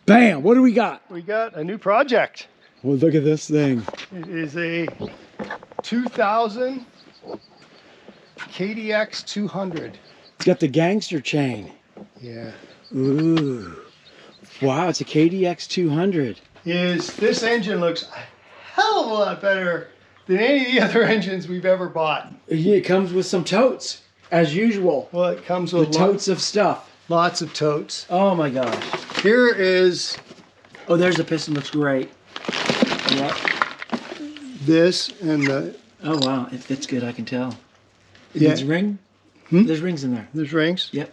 Bam! What do we got? We got a new project. Well, look at this thing. It is a 2000 KDX 200. It's got the gangster chain. Yeah. Ooh. Wow, it's a KDX 200. This engine looks a hell of a lot better than any of the other engines we've ever bought. Yeah, it comes with some totes, as usual. Well, it comes with totes of stuff. Lots of totes. Oh my gosh. Here is... Oh, there's the piston. Looks great. Yep. This and the... Oh wow, it fits good. I can tell. Yeah. There's a ring. There's rings in there. There's rings. Yep.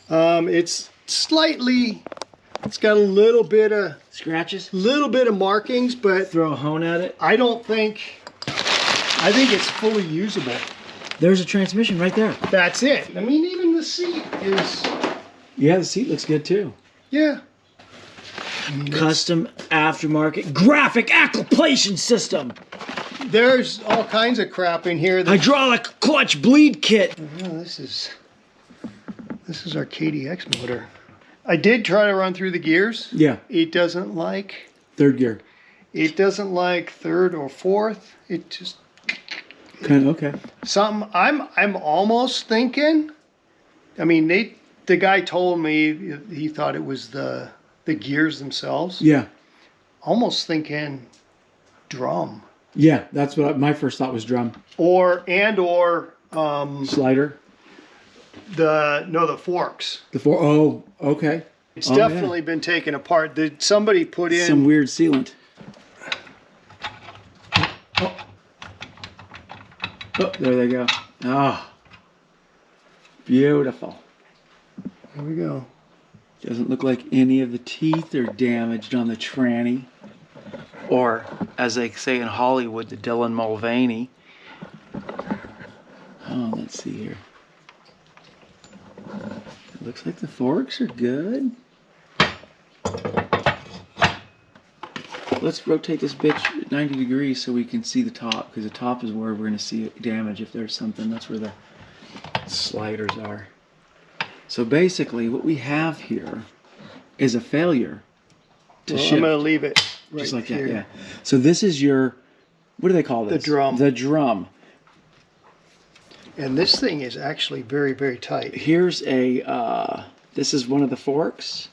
It's slightly... It's got a little bit of... Scratches? Little bit of markings, but... Throw a hone at it? I think it's fully usable. There's a transmission right there. That's it. I mean, even the seat is... Yeah, the seat looks good too. Yeah. Custom aftermarket graphic acculation system. There's all kinds of crap in here. Hydraulic clutch bleed kit. Oh, this is our KDX motor. I did try to run through the gears. Yeah. It doesn't like third gear. It doesn't like third or fourth. It just kind of okay. Something I'm almost thinking. I mean, the guy told me he thought it was the gears themselves. Yeah. Almost thinking drum. Yeah, that's what my first thought was, drum. Or slider. The forks. Oh, okay. It's definitely been taken apart. Did somebody put in some weird sealant? Oh, there they go. Ah, beautiful. There we go. Doesn't look like any of the teeth are damaged on the tranny. Or, as they say in Hollywood, the Dylan Mulvaney. Oh, let's see here. It looks like the forks are good. Let's rotate this bitch 90 degrees so we can see the top, because the top is where we're going to see damage if there's something. That's where the sliders are. So basically what we have here is a failure to shift. I'm going to leave it right just like here. that, yeah. So this is your, what do they call this? The drum. The drum. And this thing is actually very, very tight. Here's a, this is one of the forks.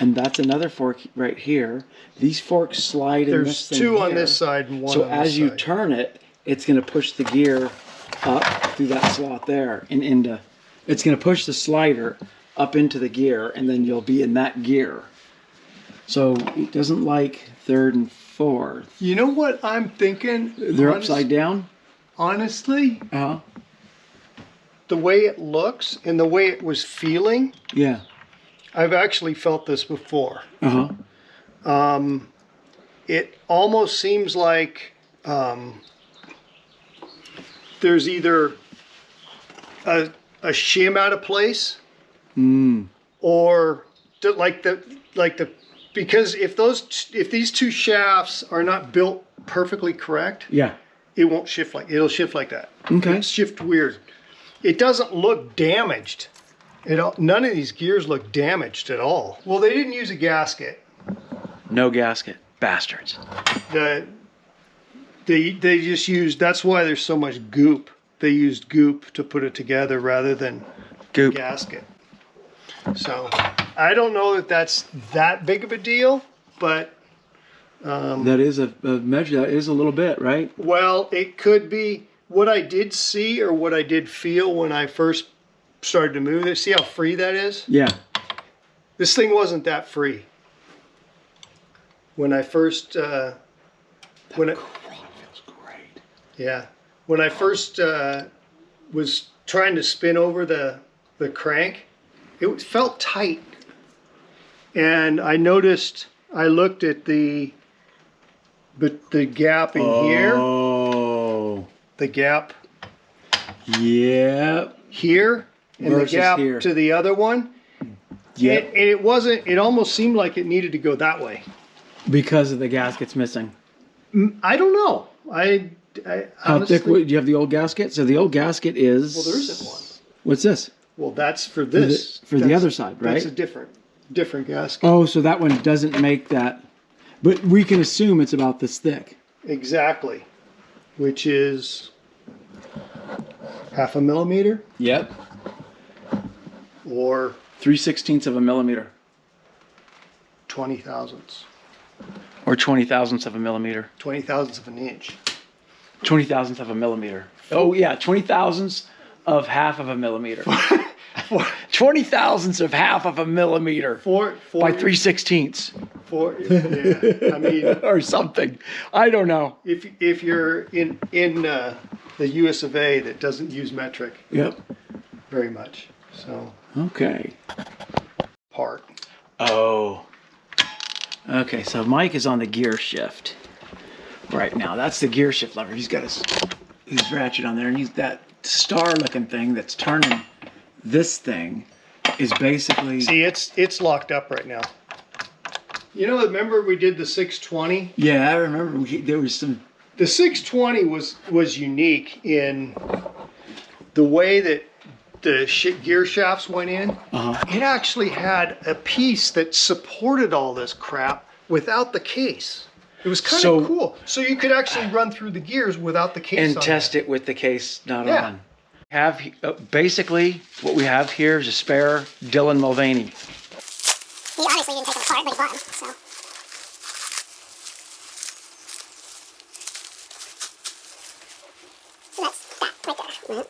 And that's another fork right here. These forks slide in this thing. There's two here. on this side and one so on this side. So as you turn it, it's going to push the gear up through that slot there and into, it's going to push the slider up into the gear, and then you'll be in that gear. So it doesn't like third and fourth. You know what I'm thinking? They're upside down? Honestly, Uh-huh. The way it looks and the way it was feeling, yeah, I've actually felt this before. Uh-huh. It almost seems like there's either a shim out of place, or because if these two shafts are not built perfectly correct, yeah, it won't shift it'll shift like that. Okay. It'll shift weird. It doesn't look damaged. None of these gears look damaged at all. Well, they didn't use a gasket. No gasket. Bastards. They just used, that's why there's so much goop. They used goop to put it together rather than goop gasket. So I don't know if that's that big of a deal, but that is a measure. That is a little bit, right? Well, it could be. What I did see or what I did feel when I first started to move it. See how free that is? Yeah. This thing wasn't that free. When I first crawl feels great. Yeah. When I first was trying to spin over the crank, it felt tight. And I noticed, I looked at the gap in here. Oh. The gap. Yeah. Here. And the gap here. to the other one. Yeah. And it wasn't, it almost seemed like it needed to go that way. Because of the gaskets missing. I don't know. I How honestly, thick? Do you have the old gasket? So the old gasket is. Well, there isn't one. What's this? Well, that's for this. For the other side, right? That's a different. different gasket. Oh, so that one doesn't make that, but we can assume it's about this thick. Exactly. Which is 0.5 millimeter Yep. or 3/16 of a millimeter. 20 thousandths. Or 20 thousandths of a millimeter. 20 thousandths of an inch. 20 thousandths of a millimeter. Oh yeah, 20 thousandths of half of a millimeter. 20 thousandths of half of a millimeter. By 3/16. Yeah. I mean, or something. I don't know. if you're in the US of A that doesn't use metric Yep. very much, so Okay. part. Oh. Okay, so Mike is on the gear shift right now. That's the gear shift lever. He's got his ratchet on there, and he's that star-looking thing that's turning this thing is basically. See, it's locked up right now. You know, remember we did the 620? Yeah, I remember there was some. The 620 was unique in the way that the gear shafts went in. Uh-huh. It actually had a piece that supported all this crap without the case. It was kind of cool. So you could actually run through the gears without the case And on test it with the case not on. Basically, what we have here is a spare Dylan Mulvaney. He obviously didn't take them apart, but he bought them, so. So that's that right there. Mm-hmm.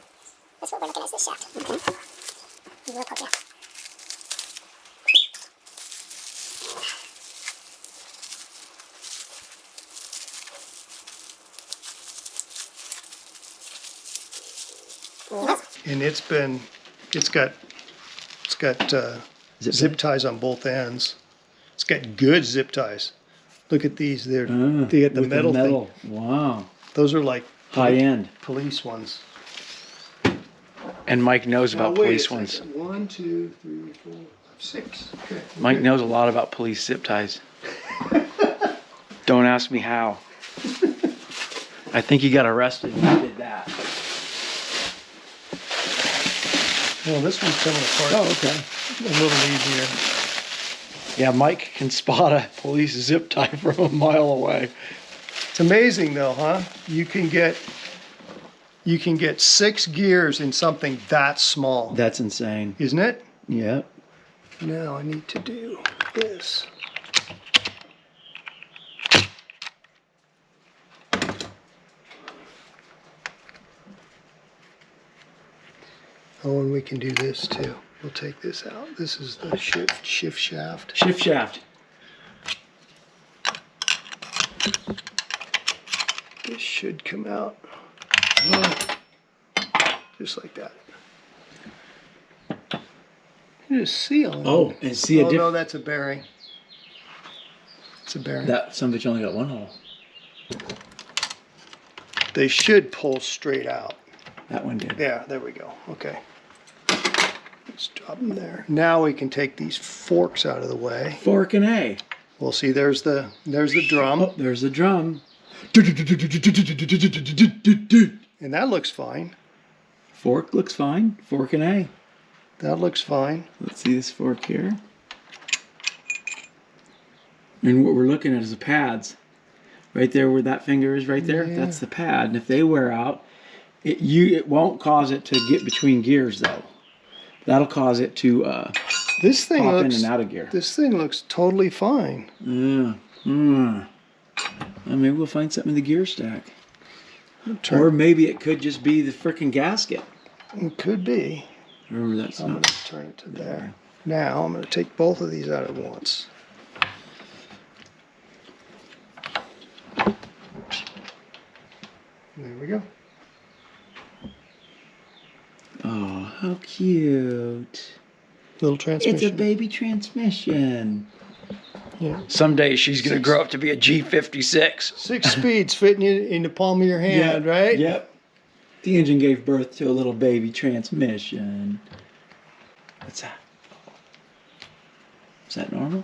That's what we're looking at, is this shaft. Okay. We'll poke you. And it's got zip ties on both ends. It's got good zip ties. Look at these. They get the metal thing. Wow. Those are like High end. police ones. And Mike knows about Now, wait police a ones. second. 1, 2, 3, 4, 5, 6. Okay. Mike knows a lot about police zip ties. Don't ask me how. I think he got arrested when he did that. Well, this one's coming apart Oh, okay. a little easier. Yeah, Mike can spot a police zip tie from a mile away. It's amazing though, huh? You can get 6 gears in something that small, That's insane. isn't it? Yep. Now I need to do this. Oh, and we can do this too. We'll take this out. This is the shift shaft. Shift shaft. This should come out. Just like that. Just seal. Oh, and see a Oh no, difference. that's a bearing. It's a bearing. That somebody's only got one hole. They should pull straight out. That one did. Yeah, there we go. Okay. Let's drop them there. Now we can take these forks out of the way. Fork and A. We'll see, there's the drum. Oh, there's the drum. And that looks fine. Fork looks fine. Fork and A. That looks fine. Let's see this fork here. And what we're looking at is the pads. Right there where that finger is right there, Yeah. that's the pad. And if they wear out, it won't cause it to get between gears though. That'll cause it to This thing pop looks in and out of gear. This thing looks totally fine. Yeah. Well, maybe we'll find something in the gear stack. Turn- Or maybe it could just be the frickin' gasket. It could be. Remember that's I'm not. going to turn it to there. Now I'm going to take both of these out at once. There we go. Oh, how cute. Little transmission. It's a baby transmission. Yeah. Someday she's going to grow up to be a G56. 6 speeds fitting in the palm of your hand, right? Yep. The engine gave birth to a little baby transmission. What's that? Is that normal?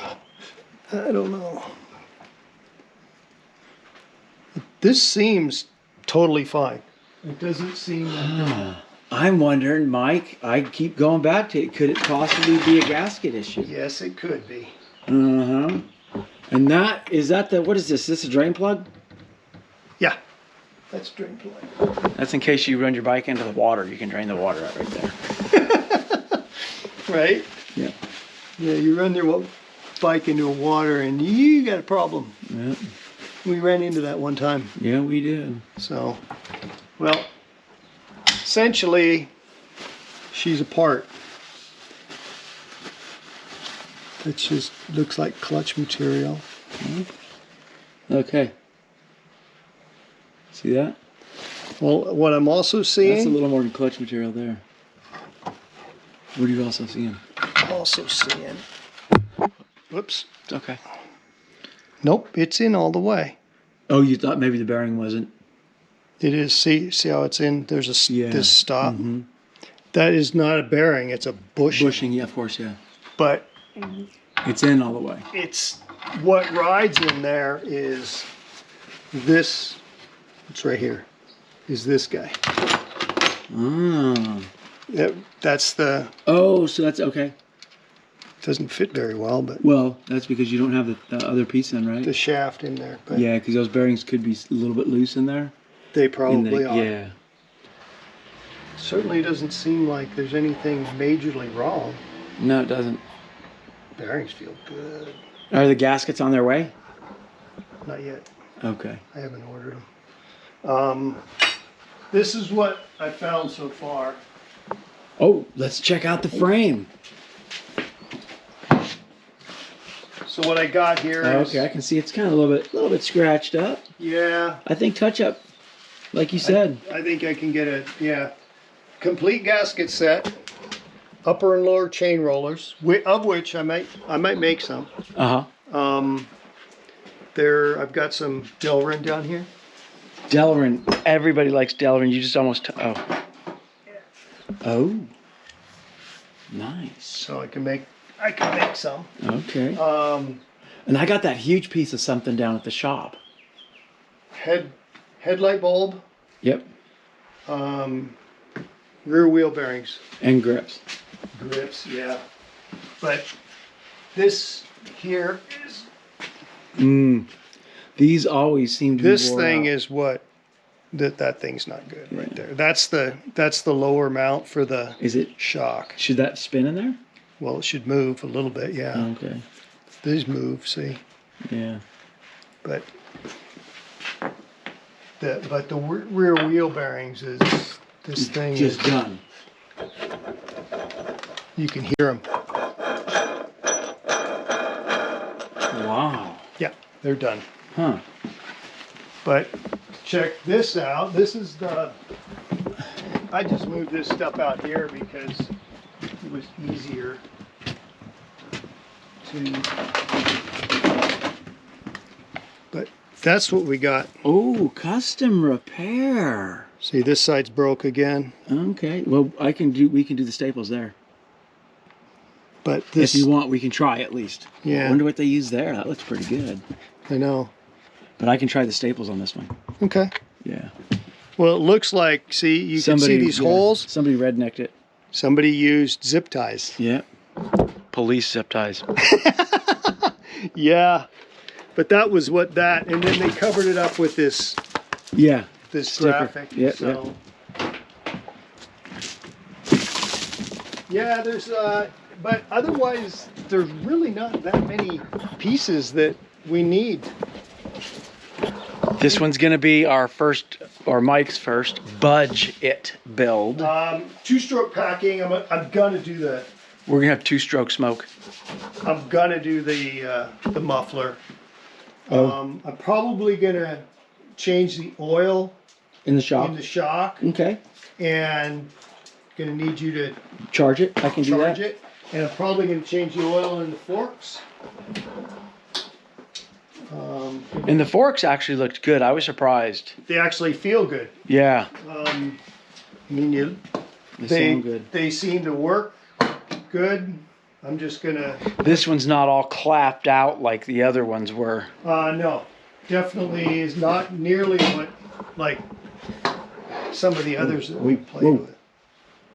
I don't know. This seems totally fine. It doesn't seem like I'm wondering, Mike, I keep going back to it. Could it possibly be a gasket issue? Yes, it could be. Uh-huh. And is that the, what is this? Is this a drain plug? Yeah, that's drain plug. That's in case you run your bike into the water. You can drain the water out right there. Right? Yeah. Yeah, you run your bike into a water and you got a problem. Yeah. We ran into that one time. Yeah, we did. So, well, essentially, she's apart. It just looks like clutch material. Okay. See that? Well, what I'm also seeing... That's a little more than clutch material there. What are you also seeing? Whoops. It's okay. Nope, it's in all the way. Oh, you thought maybe the bearing wasn't? It is. See how it's in? There's this stop. Mm-hmm. That is not a bearing. It's a bushing. Bushing, yeah, of course, yeah. But It's in all the way. it's what rides in there is this. It's right here. Is this guy? Ah. That's the. Oh, so that's okay. Doesn't fit very well, but Well, that's because you don't have the other piece in, right? the shaft in there. But Yeah, because those bearings could be a little bit loose in there. they probably are. Yeah. Certainly doesn't seem like there's anything majorly wrong. No, it doesn't. Bearings feel good. Are the gaskets on their way? Not yet. Okay. I haven't ordered them. This is what I found so far. Oh, let's check out the frame. So what I got here is... Okay, I can see it's kind of a little bit scratched up. Yeah. I think touch up, like you said. I think I can get a, complete gasket set, upper and lower chain rollers, of which I might make some. Uh-huh. I've got some Delrin down here. Delrin. Everybody likes Delrin. You just almost... Oh. Oh. Nice. So I can make some. Okay. And I got that huge piece of something down at the shop. Headlight bulb, Yep. rear wheel bearings, And grips. grips, yeah. But this here is... These always seem to This be wore thing out. is what... That thing's not good right there. That's the lower mount for the Is it... shock. Should that spin in there? Well, it should move a little bit, yeah. Okay. These move, see, Yeah. but the rear wheel bearings is this thing Just is, done. you can hear them. Wow. Yeah, they're done. Huh. But check this out. This is I just moved this stuff out here because it was easier to. But that's what we got. Oh, custom repair. See, this side's broke again. Okay. Well, we can do the staples there. But this, If you want, we can try at least. Yeah. I wonder what they use there. That looks pretty good. I know. But I can try the staples on this one. Okay. Yeah. Well, it looks like, see, you can see these holes. Somebody rednecked it. Somebody used zip ties. Yeah. Police zip ties. Yeah. But that was what that, and then they covered it up with this Yeah. sticker. Graphic. Yep, So. Yeah, there's, but otherwise, there's really not that many pieces that we need. This one's gonna be our first, or Mike's first, budge it build. Two-stroke packing. I'm gonna do the. We're gonna have two-stroke smoke. I'm gonna do the muffler. Oh. I'm probably gonna change the oil In the shop. in the shock, Okay. and gonna need you to Charge it. I can do that. charge it. And I'm probably gonna change the oil in the forks. And the forks actually looked good. I was surprised. They actually feel good. Yeah. I mean, They sound good. they seem to work good. I'm just gonna. This one's not all clapped out like the other ones were. No, definitely is not nearly what like some of the others that we played with.